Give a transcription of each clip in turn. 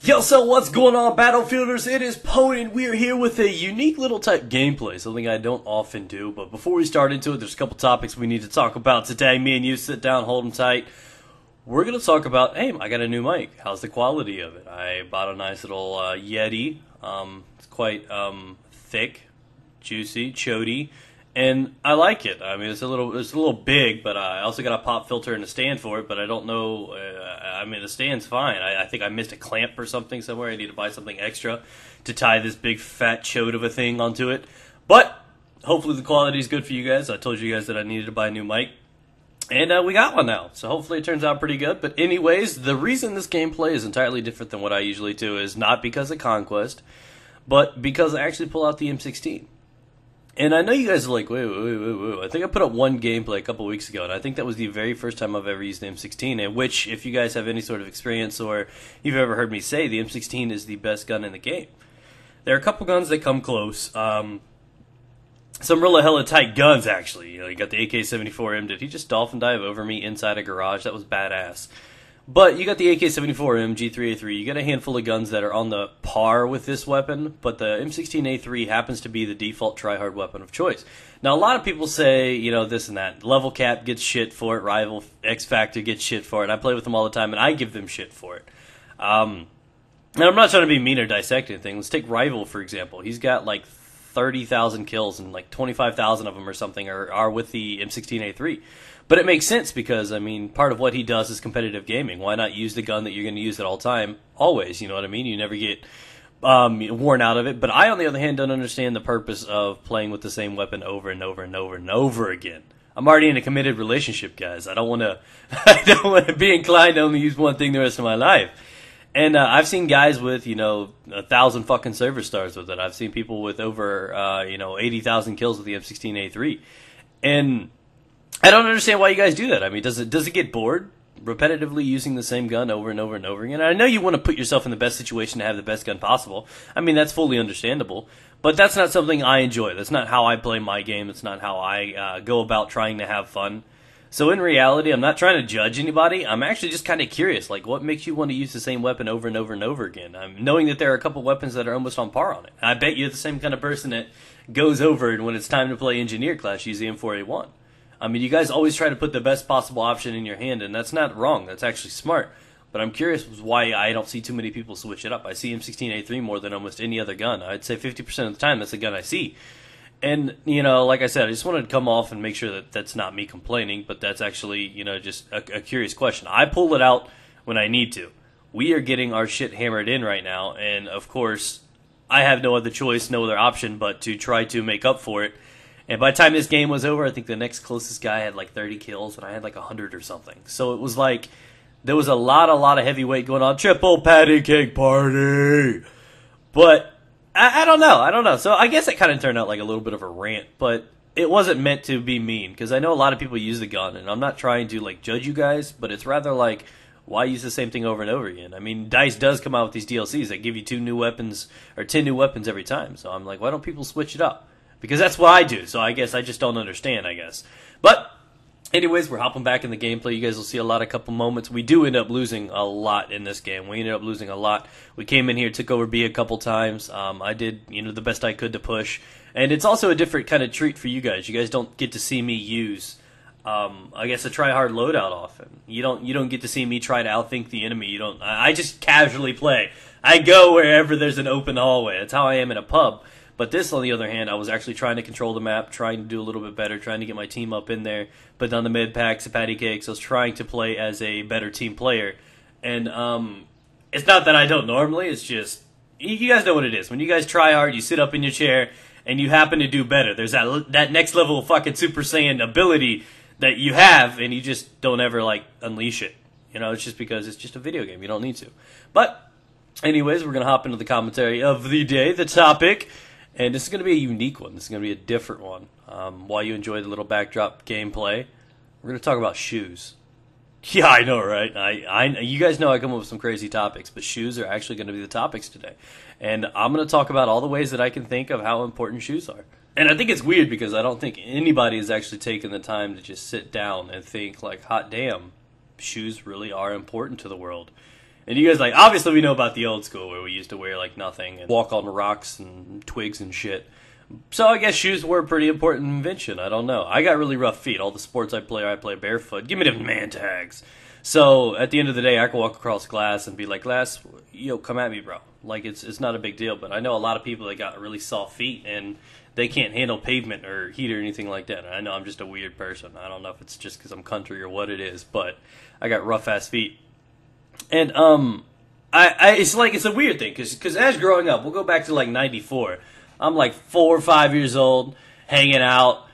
Yo, so what's going on, Battlefielders? It is Pwn, and we are here with a unique little type gameplay, something I don't often do. But before we start into it, there's a couple topics we need to talk about today. Me and you sit down, hold them tight. We're going to talk about, hey, I got a new mic. How's the quality of it? I bought a nice little Yeti. It's quite thick, juicy, chody, and I like it. I mean, it's a little big, but I also got a pop filter and a stand for it. But I don't know. I mean, the stand's fine. I think I missed a clamp or something somewhere. I need to buy something extra to tie this big fat chode of a thing onto it. But hopefully the quality is good for you guys. I told you guys that I needed to buy a new mic. And we got one now, so hopefully it turns out pretty good. But anyways, the reason this gameplay is entirely different than what I usually do is not because of Conquest, but because I actually pull out the M16. And I know you guys are like, wait. I think I put up one gameplay a couple weeks ago, and I think that was the very first time I've ever used the M16, in which, if you guys have any sort of experience or you've ever heard me say, the M16 is the best gun in the game. There are a couple guns that come close. Some real hella tight guns, actually. You know, you got the AK-74M. Did he just dolphin dive over me inside a garage? That was badass. But you got the AK-74M, G3A3. You got a handful of guns that are on the par with this weapon, but the M16A3 happens to be the default tryhard weapon of choice. Now, a lot of people say, you know, this and that. Level Cap gets shit for it. Rival X Factor gets shit for it. I play with them all the time, and I give them shit for it. And I'm not trying to be mean or dissect anything. Let's take Rival, for example. He's got, like, 30,000 kills, and like 25,000 of them or something are with the M16A3. But it makes sense because, I mean, part of what he does is competitive gaming. Why not use the gun that you're going to use at all time? Always, you know what I mean? You never get worn out of it. But I, on the other hand, don't understand the purpose of playing with the same weapon over and over and over and over again. I'm already in a committed relationship, guys. I don't want to be inclined to only use one thing the rest of my life. And I've seen guys with, 1,000 fucking server stars with it. I've seen people with over, 80,000 kills with the M16A3. And I don't understand why you guys do that. I mean, does it get bored repetitively using the same gun over and over and over again? I know you want to put yourself in the best situation to have the best gun possible. I mean, that's fully understandable. But that's not something I enjoy. That's not how I play my game. That's not how I go about trying to have fun. So in reality, I'm not trying to judge anybody. I'm actually just kind of curious, like, what makes you want to use the same weapon over and over and over again? Knowing that there are a couple weapons that are almost on par on it. I bet you're the same kind of person that goes over it when it's time to play Engineer class, use the M4A1. I mean, you guys always try to put the best possible option in your hand, and that's not wrong. That's actually smart. But I'm curious why I don't see too many people switch it up. I see M16A3 more than almost any other gun. I'd say 50% of the time that's the gun I see. And, like I said, I just wanted to come off and make sure that that's not me complaining, but that's actually, just a curious question. I pull it out when I need to. We are getting our shit hammered in right now, and, of course, I have no other choice, no other option but to try to make up for it. And by the time this game was over, I think the next closest guy had like 30 kills, and I had like 100 or something. So it was like, there was a lot of heavyweight going on. Triple patty cake party! But I don't know. So I guess it kind of turned out like a little bit of a rant, but it wasn't meant to be mean, because I know a lot of people use the gun, and I'm not trying to like judge you guys, but it's rather like, why use the same thing over and over again? I mean, DICE does come out with these DLCs that give you 2 new weapons, or 10 new weapons every time, so I'm like, why don't people switch it up? Because that's what I do, so I guess I just don't understand, I guess. But anyways, we're hopping back in the gameplay. You guys will see a couple moments. We do end up losing a lot in this game. We ended up losing a lot. We came in here, took over B a couple times. I did, the best I could to push. And it's also a different kind of treat for you guys. You guys don't get to see me use, I guess, a try-hard loadout often. You don't get to see me try to outthink the enemy. I just casually play. I go wherever there's an open hallway. That's how I am in a pub. But this, on the other hand, I was actually trying to control the map, trying to do a little bit better, trying to get my team up in there, put down the mid packs, the patty cakes. I was trying to play as a better team player. And it's not that I don't normally, it's just, you guys know what it is. When you guys try hard, you sit up in your chair, and you happen to do better. There's that next level of fucking Super Saiyan ability that you have, and you just don't ever, like, unleash it. It's just because it's just a video game. You don't need to. But, anyways, we're going to hop into the commentary of the day, the topic. And this is going to be a unique one. This is going to be a different one. While you enjoy the little backdrop gameplay, we're going to talk about shoes. Yeah, I know, right? You guys know I come up with some crazy topics, but shoes are actually going to be the topics today. And I'm going to talk about all the ways that I can think of how important shoes are. And I think it's weird because I don't think anybody has actually taken the time to just sit down and think, like, hot damn, shoes really are important to the world. And you guys, like, obviously we know about the old school where we used to wear, like, nothing and walk on rocks and twigs and shit. So I guess shoes were a pretty important invention. I don't know. I got really rough feet. All the sports I play barefoot. Give me them man tags. So at the end of the day, I can walk across glass and be like, glass, come at me, bro. Like, it's not a big deal. But I know a lot of people that got really soft feet and they can't handle pavement or heat or anything like that. And I know I'm just a weird person. I don't know if it's just because I'm country or what it is, but I got rough ass feet. And it's a weird thing because as growing up, we'll go back to like '94. I'm like 4 or 5 years old, hanging out,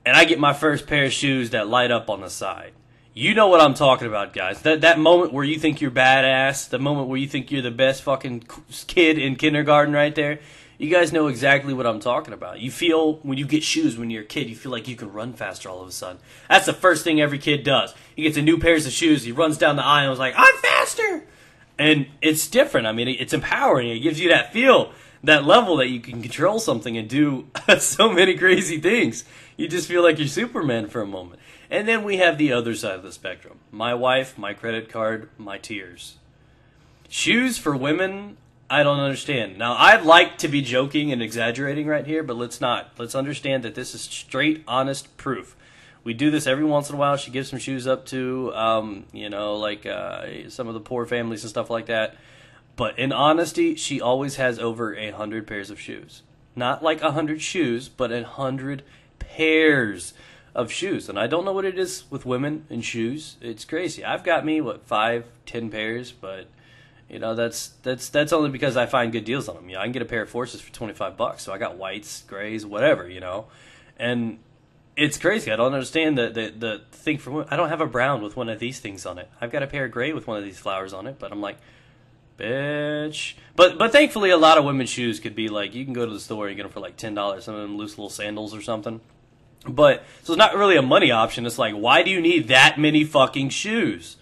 and I get my first pair of shoes that light up on the side. You know what I'm talking about, guys. That moment where you think you're badass, the moment where you think you're the best fucking kid in kindergarten right there. You guys know exactly what I'm talking about. You feel, when you get shoes when you're a kid, you feel like you can run faster all of a sudden. That's the first thing every kid does. He gets a new pair of shoes, he runs down the aisle and is like, I'm faster! And it's different. I mean, it's empowering. It gives you that feel, that level that you can control something and do so many crazy things. You just feel like you're Superman for a moment. And then we have the other side of the spectrum. My wife, my credit card, my tears. Shoes for women, I don't understand. Now, I'd like to be joking and exaggerating right here, but let's not. Let's understand that this is straight, honest proof. We do this every once in a while. She gives some shoes up to, some of the poor families and stuff like that. But in honesty, she always has over 100 pairs of shoes. Not like 100 shoes, but 100 pairs of shoes. And I don't know what it is with women and shoes. It's crazy. I've got me, 5, 10 pairs, but that's only because I find good deals on them. I can get a pair of Forces for $25, so I got whites, grays, whatever, And it's crazy. I don't understand the thing for women. I don't have a brown with one of these things on it. I've got a pair of gray with one of these flowers on it, but I'm like, bitch. But thankfully, a lot of women's shoes could be like, you can go to the store and get them for like $10. Some of them loose little sandals or something. But so it's not really a money option. It's like, why do you need that many fucking shoes?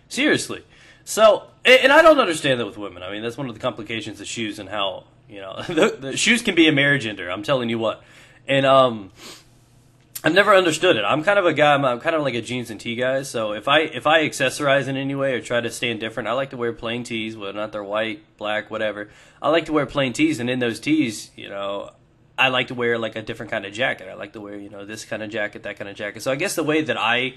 Seriously. So, and I don't understand that with women. I mean, that's one of the complications of shoes and how, the shoes can be a marriage ender. I'm telling you what. And I've never understood it. I'm kind of a guy. I'm kind of like a jeans and tee guy. So if I accessorize in any way or try to stand different, I like to wear plain tees, whether or not they're white, black, whatever. I like to wear plain tees, and in those tees, I like to wear like a different kind of jacket. I like to wear, this kind of jacket, that kind of jacket. So I guess the way that I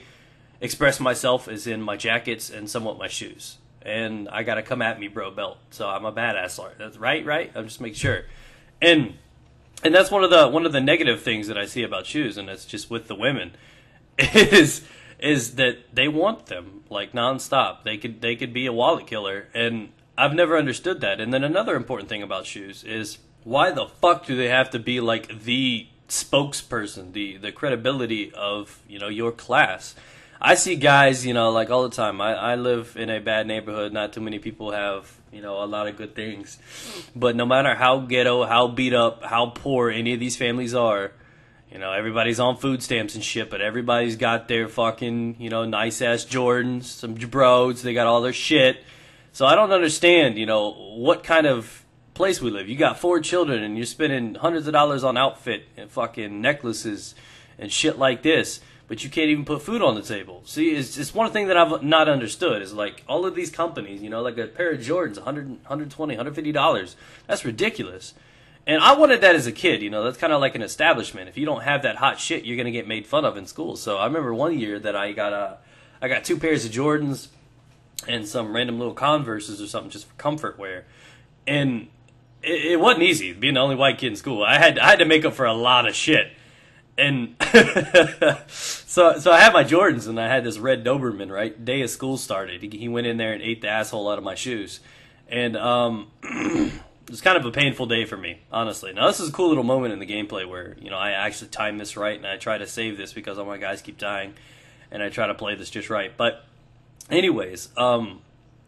express myself is in my jackets and somewhat my shoes. And I gotta come at me, bro, belt. So I'm a badass. That's right. I'm just making sure. And that's one of the negative things that I see about shoes, and it's just with the women, is that they want them like nonstop. They could be a wallet killer, and I've never understood that. And then another important thing about shoes is, why the fuck do they have to be like the spokesperson, the credibility of your class? I see guys, like all the time. I live in a bad neighborhood. Not too many people have a lot of good things. But no matter how ghetto, how beat up, how poor any of these families are, everybody's on food stamps and shit, but everybody's got their fucking, nice-ass Jordans, some Jabros, they got all their shit. So I don't understand, what kind of place we live. You got 4 children, and you're spending hundreds of dollars on outfit and fucking necklaces and shit like this, but you can't even put food on the table. See, it's one thing that I've not understood is like all of these companies, like a pair of Jordans, $100, $120, $150. That's ridiculous. And I wanted that as a kid, that's kind of like an establishment. If you don't have that hot shit, you're going to get made fun of in school. So I remember one year that I got 2 pairs of Jordans and some random little Converses or something just for comfort wear. And it wasn't easy being the only white kid in school. I had to make up for a lot of shit. And so I had my Jordans, and I had this red Doberman, right? Day of school started. He went in there and ate the asshole out of my shoes. And it was kind of a painful day for me, honestly. Now, this is a cool little moment in the gameplay where, I actually timed this right, and I try to save this because all my guys keep dying, and I try to play this just right. But anyways,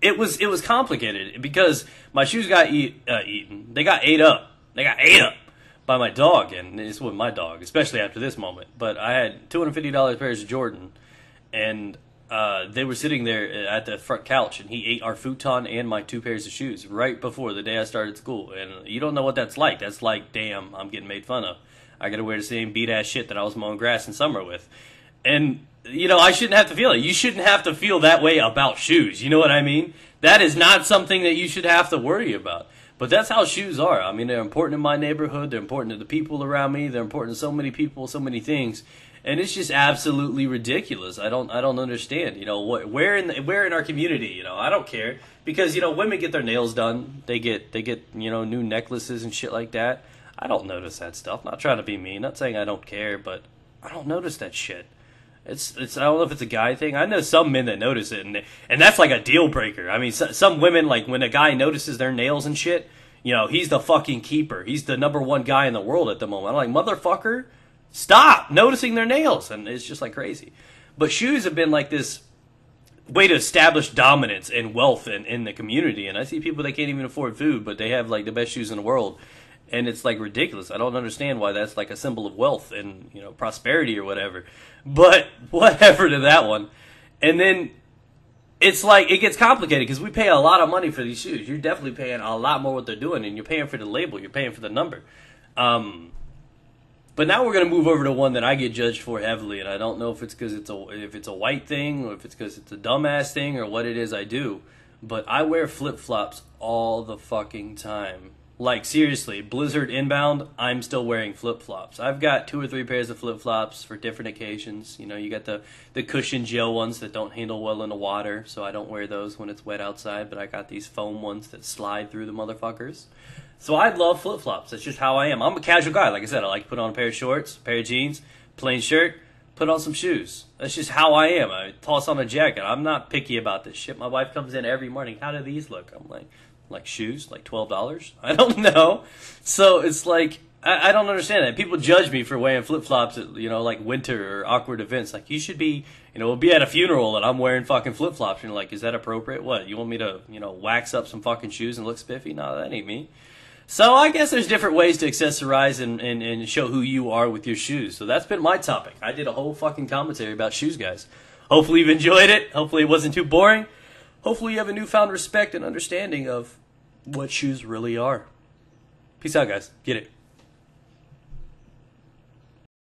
it was complicated because my shoes got eaten. They got ate up. By my dog, and this wasn't my dog, especially after this moment. But I had $250 pairs of Jordan, and they were sitting there at the front couch, and he ate our futon and my 2 pairs of shoes right before the day I started school. And you don't know what that's like. That's like, damn, I'm getting made fun of. I got to wear the same beat-ass shit that I was mowing grass in summer with. And, I shouldn't have to feel it. You shouldn't have to feel that way about shoes. You know what I mean? That is not something that you should have to worry about. But that's how shoes are. I mean, they're important in my neighborhood. They're important to the people around me. They're important to so many people, so many things. And it's just absolutely ridiculous. I don't understand. You know, where in our community, you know, I don't care because, you know, women get their nails done. They get you know, new necklaces and shit like that. I don't notice that stuff. Not trying to be mean. Not saying I don't care, but I don't notice that shit. It's I don't know if it's a guy thing. I know some men that notice it, and that's like a deal breaker. I mean, some women, like when a guy notices their nails and shit, you know, he's the fucking keeper. He's the #1 guy in the world at the moment. I'm like, motherfucker, stop noticing their nails. And it's just like crazy. But shoes have been like this way to establish dominance and wealth in the community. And I see people that can't even afford food, but they have like the best shoes in the world. And it's like ridiculous. I don't understand why that's like a symbol of wealth and, you know, prosperity or whatever. But whatever to that one. And then it's like it gets complicated because we pay a lot of money for these shoes. You're definitely paying a lot more what they're doing, and you're paying for the label. You're paying for the number. But now we're going to move over to one that I get judged for heavily, and I don't know if it's because it's a white thing or if it's because it's a dumbass thing or what it is I do. But I wear flip-flops all the fucking time. Like, seriously, Blizzard inbound, I'm still wearing flip-flops. I've got 2 or 3 pairs of flip-flops for different occasions. You know, you got the cushion gel ones that don't handle well in the water, so I don't wear those when it's wet outside, but I got these foam ones that slide through the motherfuckers. So I love flip-flops. That's just how I am. I'm a casual guy. Like I said, I like to put on a pair of shorts, a pair of jeans, plain shirt, put on some shoes. That's just how I am. I toss on a jacket. I'm not picky about this shit. My wife comes in every morning. How do these look? I'm like shoes, like $12? I don't know. So it's like, I don't understand that. People judge me for wearing flip-flops at, you know, like winter or awkward events. Like, you should be, you know, we'll be at a funeral and I'm wearing fucking flip-flops. And you're like, is that appropriate? What, you want me to, you know, wax up some fucking shoes and look spiffy? No, that ain't me. So I guess there's different ways to accessorize and show who you are with your shoes. So that's been my topic. I did a whole fucking commentary about shoes, guys. Hopefully you've enjoyed it. Hopefully it wasn't too boring. Hopefully you have a newfound respect and understanding of what shoes really are. Peace out, guys. Get it.